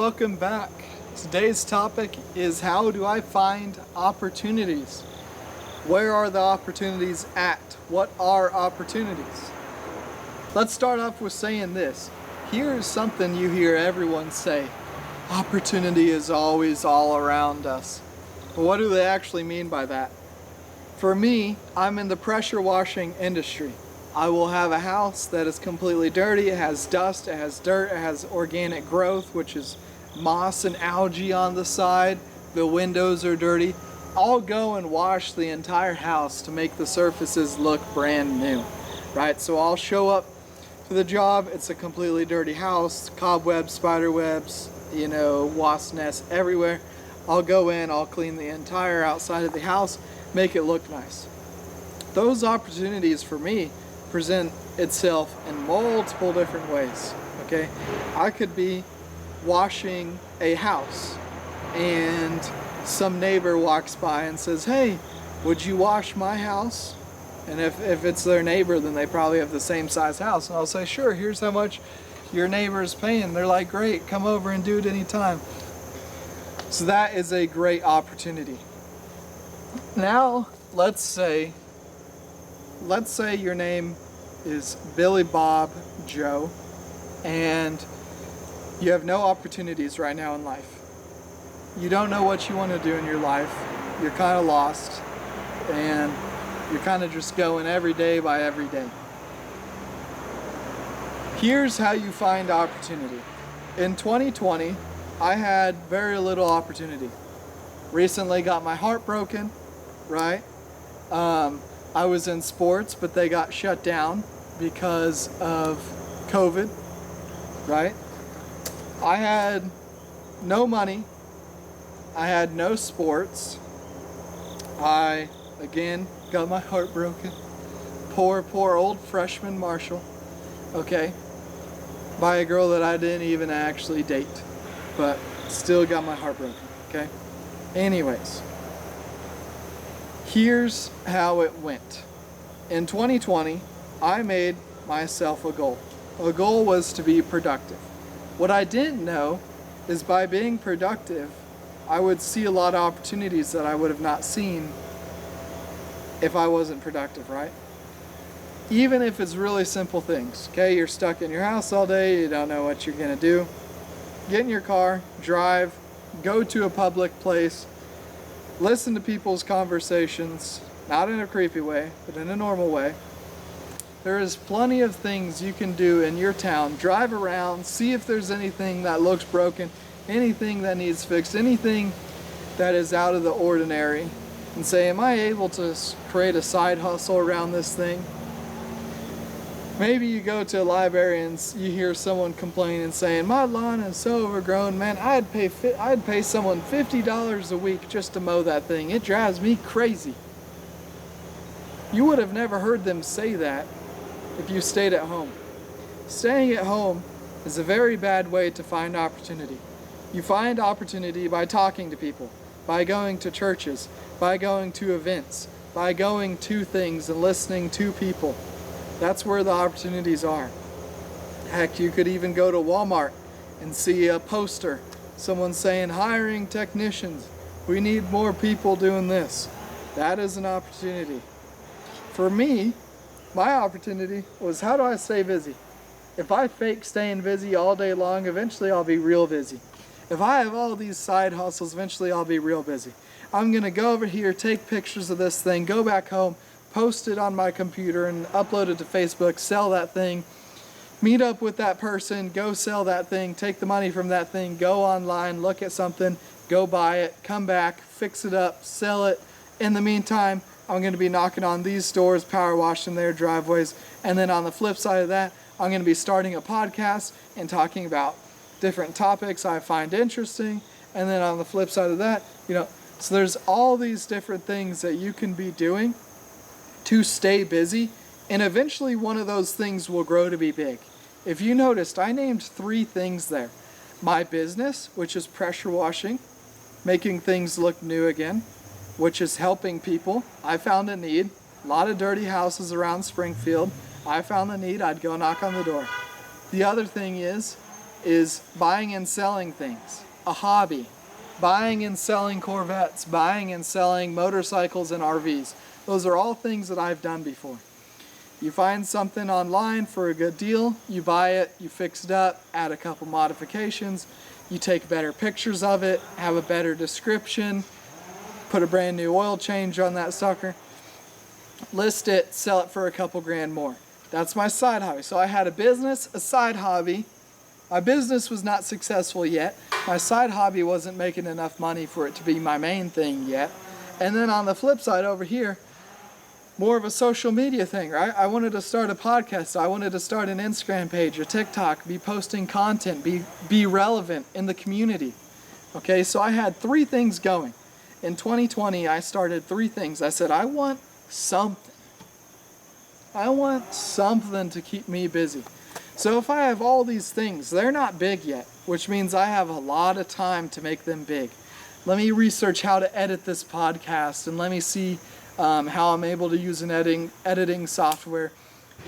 welcome back. Today's topic is how do I find opportunities? Where are the opportunities at? What are opportunities? Let's start off with saying this. Here's something you hear everyone say. Opportunity is always all around us. But what do they actually mean by that? For me, I'm in the pressure washing industry. I will have a house that is completely dirty. It has dust, it has dirt, it has organic growth, which is moss and algae on the side. The windows are dirty. I'll go and wash the entire house to make the surfaces look brand new, right? So I'll show up to the job. It's a completely dirty house, cobwebs, spider webs, wasp nests everywhere. I'll go in, I'll clean the entire outside of the house, make it look nice. Those opportunities for me present itself in multiple different ways, okay? I could be washing a house and some neighbor walks by and says, hey, would you wash my house? And if it's their neighbor, then they probably have the same size house. And I'll say, sure, here's how much your neighbor is paying. They're like, great, come over and do it anytime. So that is a great opportunity. Now, let's say your name is Billy Bob Joe and you have no opportunities right now in life. You don't know what you want to do in your life. You're kind of lost and you're kind of just going every day by every day. Here's how you find opportunity. In 2020, I had very little opportunity. Recently got my heart broken, right? I was in sports, but they got shut down because of COVID, right? I had no money. I had no sports. I, again, got my heart broken. Poor old freshman Marshall, okay? By a girl that I didn't even actually date, but still got my heart broken, okay? Anyways. Here's how it went. In 2020, I made myself a goal. A goal was to be productive. What I didn't know is by being productive, I would see a lot of opportunities that I would have not seen if I wasn't productive, right? Even if it's really simple things, okay? You're stuck in your house all day, you don't know what you're gonna do. Get in your car, drive, go to a public place, listen to people's conversations, not in a creepy way, but in a normal way. There is plenty of things you can do in your town. Drive around, see if there's anything that looks broken, anything that needs fixed, anything that is out of the ordinary, and say, am I able to create a side hustle around this thing? Maybe you go to a library and you hear someone complain and saying, my lawn is so overgrown, man, I'd pay someone $50 a week just to mow that thing. It drives me crazy. You would have never heard them say that if you stayed at home. Staying at home is a very bad way to find opportunity. You find opportunity by talking to people, by going to churches, by going to events, by going to things and listening to people. That's where the opportunities are. Heck, you could even go to Walmart and see a poster, someone saying, hiring technicians. We need more people doing this. That is an opportunity. For me, my opportunity was, how do I stay busy? If I fake staying busy all day long, eventually I'll be real busy. If I have all these side hustles, eventually I'll be real busy. I'm gonna go over here, take pictures of this thing, go back home, post it on my computer and upload it to Facebook, sell that thing, meet up with that person, go sell that thing, take the money from that thing, go online, look at something, go buy it, come back, fix it up, sell it. In the meantime, I'm going to be knocking on these doors, power washing their driveways, and then on the flip side of that, I'm going to be starting a podcast and talking about different topics I find interesting, and then on the flip side of that, so there's all these different things that you can be doing to stay busy, and eventually one of those things will grow to be big. If you noticed, I named 3 things there. My business, which is pressure washing, making things look new again, which is helping people. I found a need. A lot of dirty houses around Springfield. I found the need. I'd go knock on the door. The other thing is is buying and selling things, a hobby, buying and selling Corvettes, buying and selling motorcycles and RVs. Those are all things that I've done before. You find something online for a good deal, you buy it, you fix it up, add a couple modifications, you take better pictures of it, have a better description, put a brand new oil change on that sucker, list it, sell it for a couple grand more. That's my side hobby. So I had a business, a side hobby. My business was not successful yet. My side hobby wasn't making enough money for it to be my main thing yet. And then on the flip side over here, more of a social media thing, right? I wanted to start a podcast. I wanted to start an Instagram page, a TikTok, be posting content, be relevant in the community. Okay, so I had 3 things going. In 2020, I started 3 things. I said, I want something. I want something to keep me busy. So if I have all these things, they're not big yet, which means I have a lot of time to make them big. Let me research how to edit this podcast, and let me see how I'm able to use an editing software,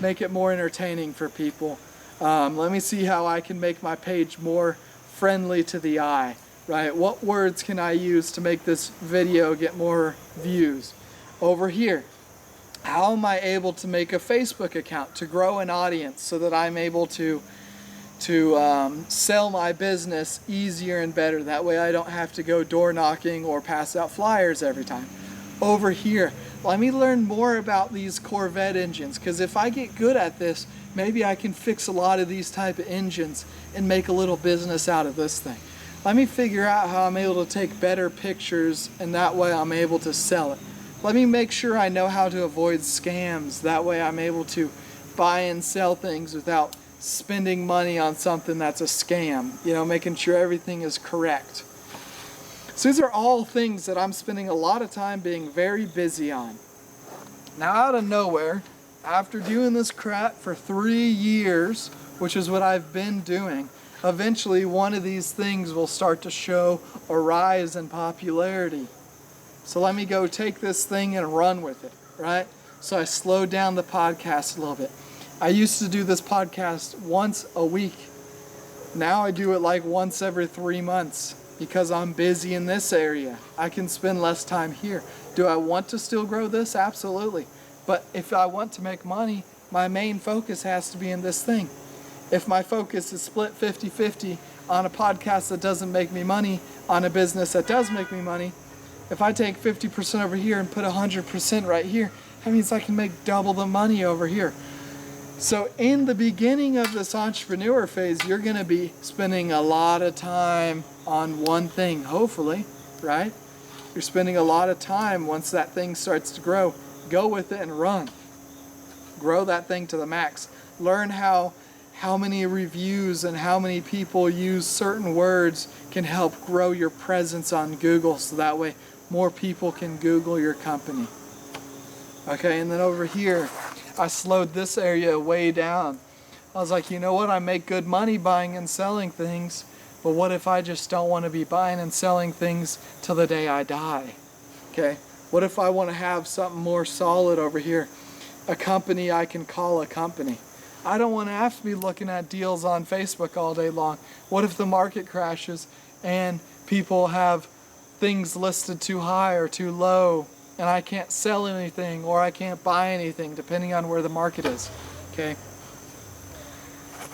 make it more entertaining for people. Let me see how I can make my page more friendly to the eye, right? What words can I use to make this video get more views? Over here, how am I able to make a Facebook account to grow an audience so that I'm able to sell my business easier and better? That way I don't have to go door knocking or pass out flyers every time. Over here, let me learn more about these Corvette engines, because if I get good at this, maybe I can fix a lot of these type of engines and make a little business out of this thing. Let me figure out how I'm able to take better pictures, and that way I'm able to sell it. Let me make sure I know how to avoid scams. That way I'm able to buy and sell things without spending money on something that's a scam. You know, making sure everything is correct. So these are all things that I'm spending a lot of time being very busy on. Now out of nowhere, after doing this crap for 3 years, which is what I've been doing, eventually one of these things will start to show a rise in popularity. So let me go take this thing and run with it, right? So I slowed down the podcast a little bit. I used to do this podcast once a week. Now I do it like once every 3 months because I'm busy in this area. I can spend less time here. Do I want to still grow this? Absolutely. But if I want to make money, my main focus has to be in this thing. If my focus is split 50-50 on a podcast that doesn't make me money, on a business that does make me money, if I take 50% over here and put 100% right here, that means I can make double the money over here. So in the beginning of this entrepreneur phase, you're going to be spending a lot of time on one thing, hopefully, right? You're spending a lot of time once that thing starts to grow. Go with it and run. Grow that thing to the max. Learn how many reviews and how many people use certain words can help grow your presence on Google, so that way more people can Google your company. Okay, and then over here, I slowed this area way down. I was like, you know what? I make good money buying and selling things, but what if I just don't want to be buying and selling things till the day I die? Okay, what if I want to have something more solid over here? A company I can call a company. I don't want to have to be looking at deals on Facebook all day long. What if the market crashes and people have things listed too high or too low, and I can't sell anything or I can't buy anything depending on where the market is? Okay.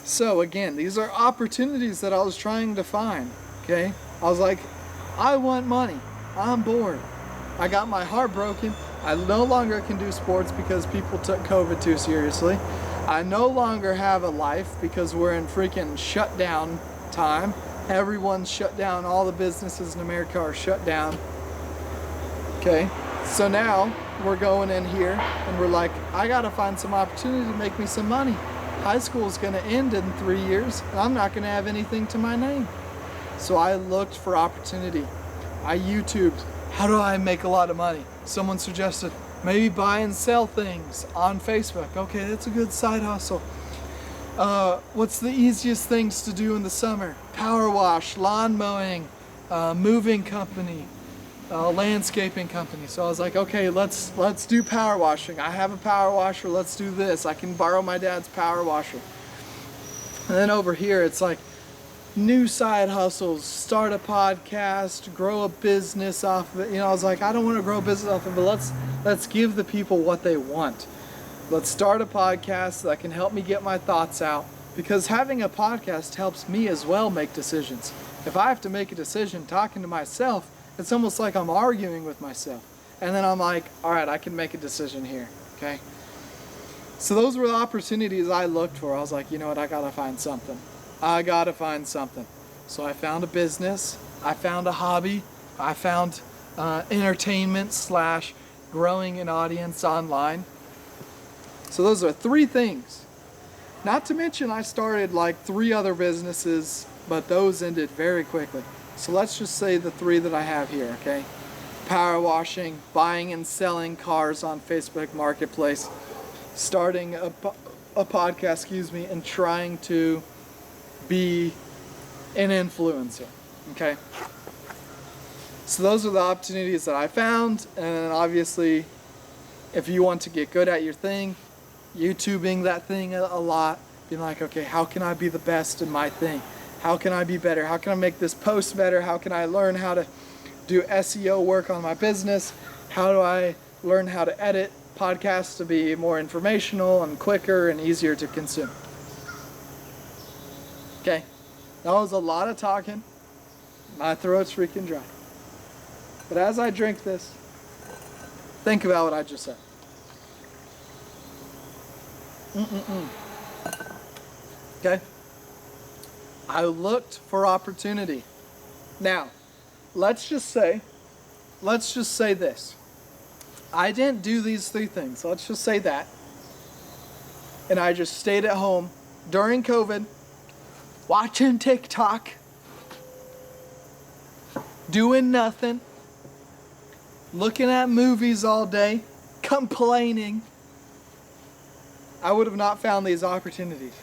So again, these are opportunities that I was trying to find. Okay. I was like, I want money. I'm bored. I got my heart broken. I no longer can do sports because people took COVID too seriously. I no longer have a life because we're in freaking shutdown time. Everyone's shut down. All the businesses in America are shut down. Okay. So now we're going in here and we're like, I gotta find some opportunity to make me some money. High school is gonna end in 3 years and I'm not gonna have anything to my name. So I looked for opportunity. I YouTubed, how do I make a lot of money? Someone suggested, maybe buy and sell things on Facebook. Okay, that's a good side hustle. What's the easiest things to do in the summer? Power wash, lawn mowing, moving company, landscaping company. So I was like, okay, let's do power washing. I have a power washer. Let's do this. I can borrow my dad's power washer. And then over here, it's like, new side hustles, start a podcast, grow a business off of it. I was like, I don't want to grow a business off of it, but let's give the people what they want. Let's start a podcast that can help me get my thoughts out, because having a podcast helps me as well make decisions. If I have to make a decision talking to myself, it's almost like I'm arguing with myself. And then I'm like, all right, I can make a decision here, okay? So those were the opportunities I looked for. I was like, you know what, I gotta find something. So I found a business, I found a hobby, I found entertainment / growing an audience online. So those are 3 things. Not to mention I started like 3 other businesses, but those ended very quickly. So let's just say the 3 that I have here, okay? Power washing, buying and selling cars on Facebook Marketplace, starting a podcast, and trying to be an influencer, okay? So those are the opportunities that I found, and obviously, if you want to get good at your thing, YouTubing that thing a lot, being like, okay, how can I be the best in my thing? How can I be better? How can I make this post better? How can I learn how to do SEO work on my business? How do I learn how to edit podcasts to be more informational and quicker and easier to consume? Okay, that was a lot of talking. My throat's freaking dry. But as I drink this, think about what I just said. Okay? I looked for opportunity. Now, let's just say this. I didn't do these 3 things. Let's just say that. And I just stayed at home during COVID, watching TikTok, doing nothing, looking at movies all day, complaining. I would have not found these opportunities.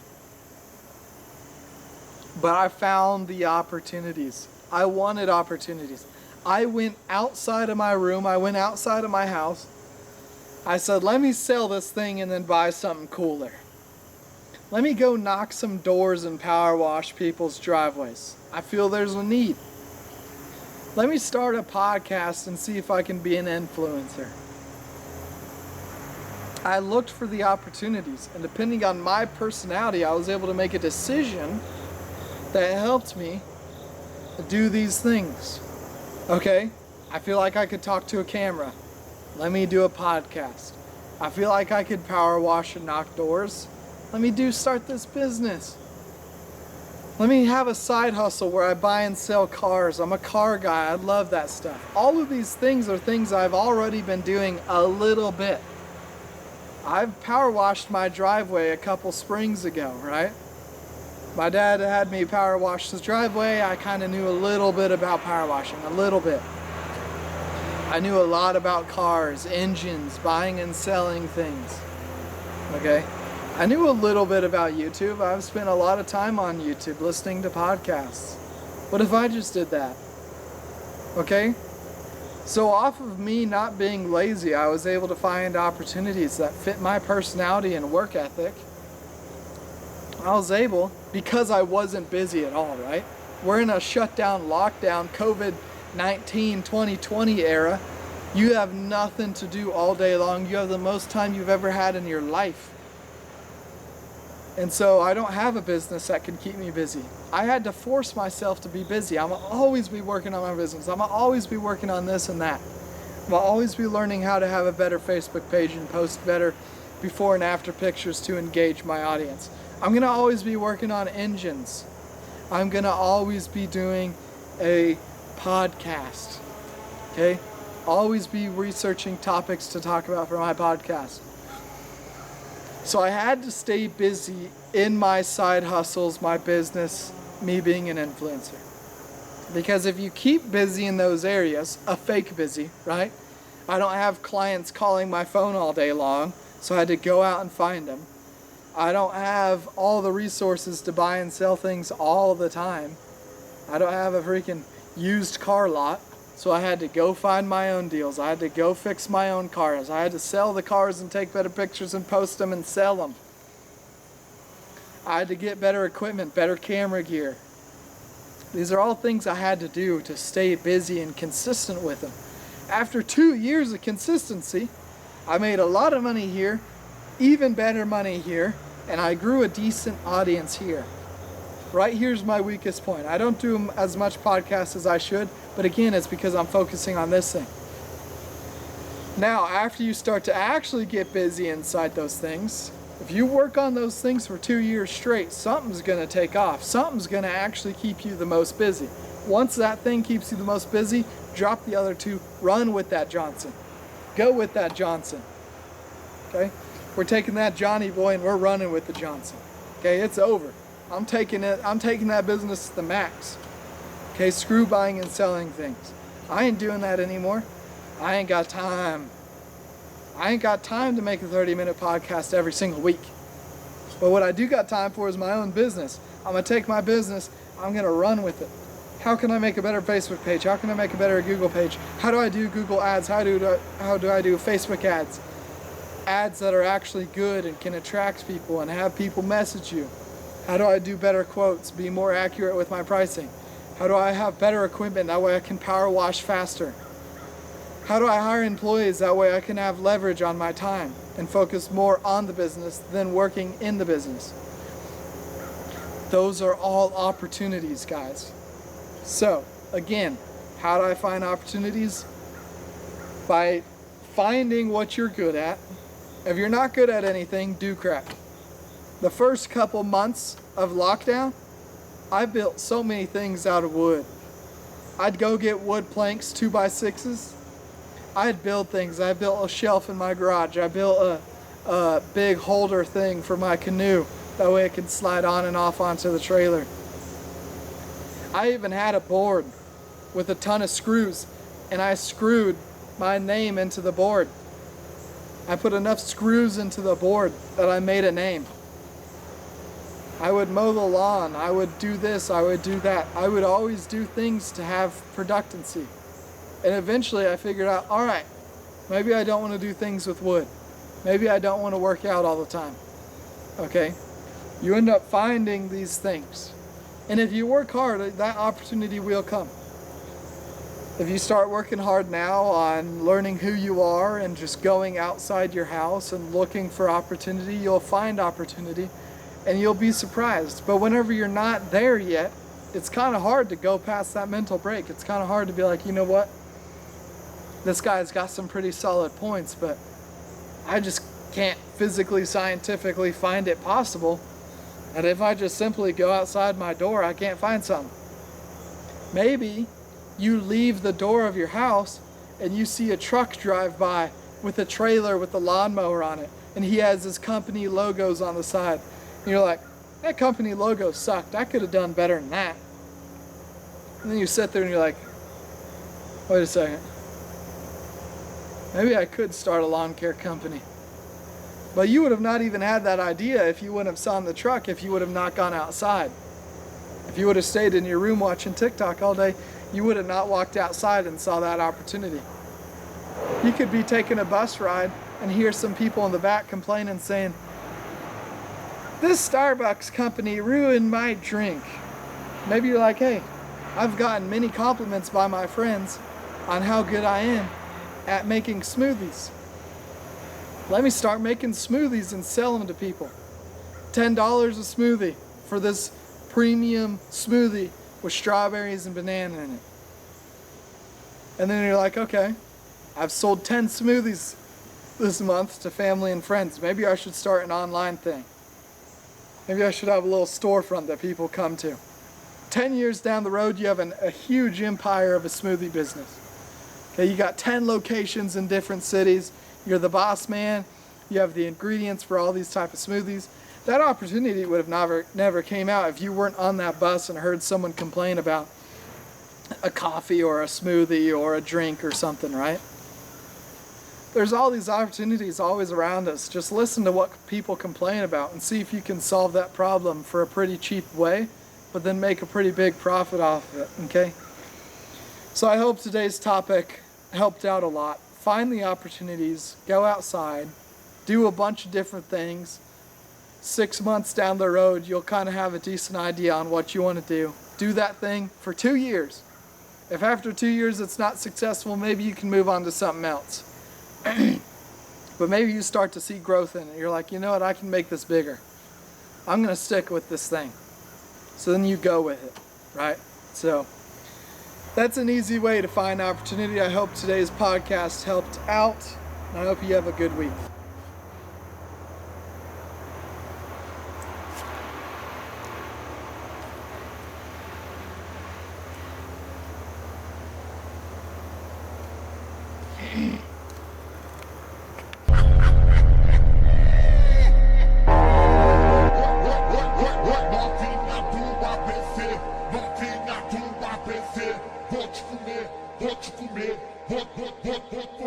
But I found the opportunities. I wanted opportunities. I went outside of my room. I went outside of my house. I said, let me sell this thing and then buy something cooler. Let me go knock some doors and power wash people's driveways. I feel there's a need. Let me start a podcast and see if I can be an influencer. I looked for the opportunities, and depending on my personality, I was able to make a decision that helped me do these things. Okay? I feel like I could talk to a camera. Let me do a podcast. I feel like I could power wash and knock doors. Let me start this business. Let me have a side hustle where I buy and sell cars. I'm a car guy. I love that stuff. All of these things are things I've already been doing a little bit. I've power washed my driveway a couple springs ago, right? My dad had me power wash his driveway. I kind of knew a little bit about power washing, a little bit. I knew a lot about cars, engines, buying and selling things, okay? I knew a little bit about YouTube. I've spent a lot of time on YouTube listening to podcasts. What if I just did that? Okay? So off of me not being lazy, I was able to find opportunities that fit my personality and work ethic. I was able, because I wasn't busy at all, right? We're in a shutdown, lockdown, COVID-19 2020 era. You have nothing to do all day long. You have the most time you've ever had in your life. And so I don't have a business that can keep me busy. I had to force myself to be busy. I'm gonna always be working on my business. I'm gonna always be working on this and that. I'm gonna always be learning how to have a better Facebook page and post better before and after pictures to engage my audience. I'm gonna always be working on engines. I'm gonna always be doing a podcast, okay? Always be researching topics to talk about for my podcast. So I had to stay busy in my side hustles, my business, me being an influencer. Because if you keep busy in those areas, a fake busy, right? I don't have clients calling my phone all day long, so I had to go out and find them. I don't have all the resources to buy and sell things all the time. I don't have a freaking used car lot, so I had to go find my own deals. I had to go fix my own cars. I had to sell the cars and take better pictures and post them and sell them. I had to get better equipment, better camera gear. These are all things I had to do to stay busy and consistent with them. After 2 years of consistency, I made a lot of money here, even better money here, and I grew a decent audience here. Right here's my weakest point. I don't do as much podcast as I should, but again, it's because I'm focusing on this thing. Now, after you start to actually get busy inside those things, if you work on those things for 2 years straight, something's going to take off. Something's going to actually keep you the most busy. Once that thing keeps you the most busy, drop the other two, run with that Johnson. Go with that Johnson. Okay? We're taking that Johnny boy and we're running with the Johnson. Okay, it's over. I'm taking that business to the max. Okay, screw buying and selling things. I ain't doing that anymore. I ain't got time. I ain't got time to make a 30-minute podcast every single week. But what I do got time for is my own business. I'm going to take my business, I'm going to run with it. How can I make a better Facebook page? How can I make a better Google page? How do I do Google ads? How do I do Facebook ads? Ads that are actually good and can attract people and have people message you. How do I do better quotes, be more accurate with my pricing? How do I have better equipment? That way I can power wash faster. How do I hire employees? That way I can have leverage on my time and focus more on the business than working in the business. Those are all opportunities, guys. So, again, how do I find opportunities? By finding what you're good at. If you're not good at anything, do crap. The first couple months of lockdown, I built so many things out of wood. I'd go get wood planks, 2x6s. I'd build things. I built a shelf in my garage. I built a big holder thing for my canoe. That way it can slide on and off onto the trailer. I even had a board with a ton of screws, and I screwed my name into the board. I put enough screws into the board that I made a name. I would mow the lawn, I would do this, I would do that. I would always do things to have productivity. And eventually I figured out, all right, maybe I don't want to do things with wood. Maybe I don't want to work out all the time. Okay? You end up finding these things. And if you work hard, that opportunity will come. If you start working hard now on learning who you are and just going outside your house and looking for opportunity, you'll find opportunity and you'll be surprised. But whenever you're not there yet, it's kind of hard to go past that mental break. It's kind of hard to be like, you know what? This guy's got some pretty solid points, but I just can't physically, scientifically find it possible. And if I just simply go outside my door, I can't find something. Maybe you leave the door of your house and you see a truck drive by with a trailer with a lawnmower on it, and he has his company logos on the side. And you're like, that company logo sucked. I could have done better than that. And then you sit there and you're like, wait a second. Maybe I could start a lawn care company. But you would have not even had that idea if you wouldn't have saw the truck, if you would have not gone outside. If you would have stayed in your room watching TikTok all day, you would have not walked outside and saw that opportunity. You could be taking a bus ride and hear some people in the back complaining, saying, this Starbucks company ruined my drink. Maybe you're like, hey, I've gotten many compliments by my friends on how good I am at making smoothies. Let me start making smoothies and sell them to people. $10 a smoothie for this premium smoothie with strawberries and banana in it. And then you're like, okay, I've sold 10 smoothies this month to family and friends. Maybe I should start an online thing. Maybe I should have a little storefront that people come to. 10 years down the road, you have a huge empire of a smoothie business. Okay, you got 10 locations in different cities. You're the boss man. You have the ingredients for all these type of smoothies. That opportunity would have never came out if you weren't on that bus and heard someone complain about a coffee or a smoothie or a drink or something, right? There's all these opportunities always around us. Just listen to what people complain about and see if you can solve that problem for a pretty cheap way, but then make a pretty big profit off of it, okay? So I hope today's topic helped out a lot. Find the opportunities, go outside, do a bunch of different things, 6 months down the road, you'll kind of have a decent idea on what you want to do. Do that thing for 2 years. If after 2 years it's not successful, maybe you can move on to something else. But maybe you start to see growth in it. You're like, you know what, I can make this bigger. I'm going to stick with this thing. So then you go with it, right? So that's an easy way to find opportunity. I hope today's podcast helped out, and I hope you have a good week. Vou te comer, vou te comer, vou te comer.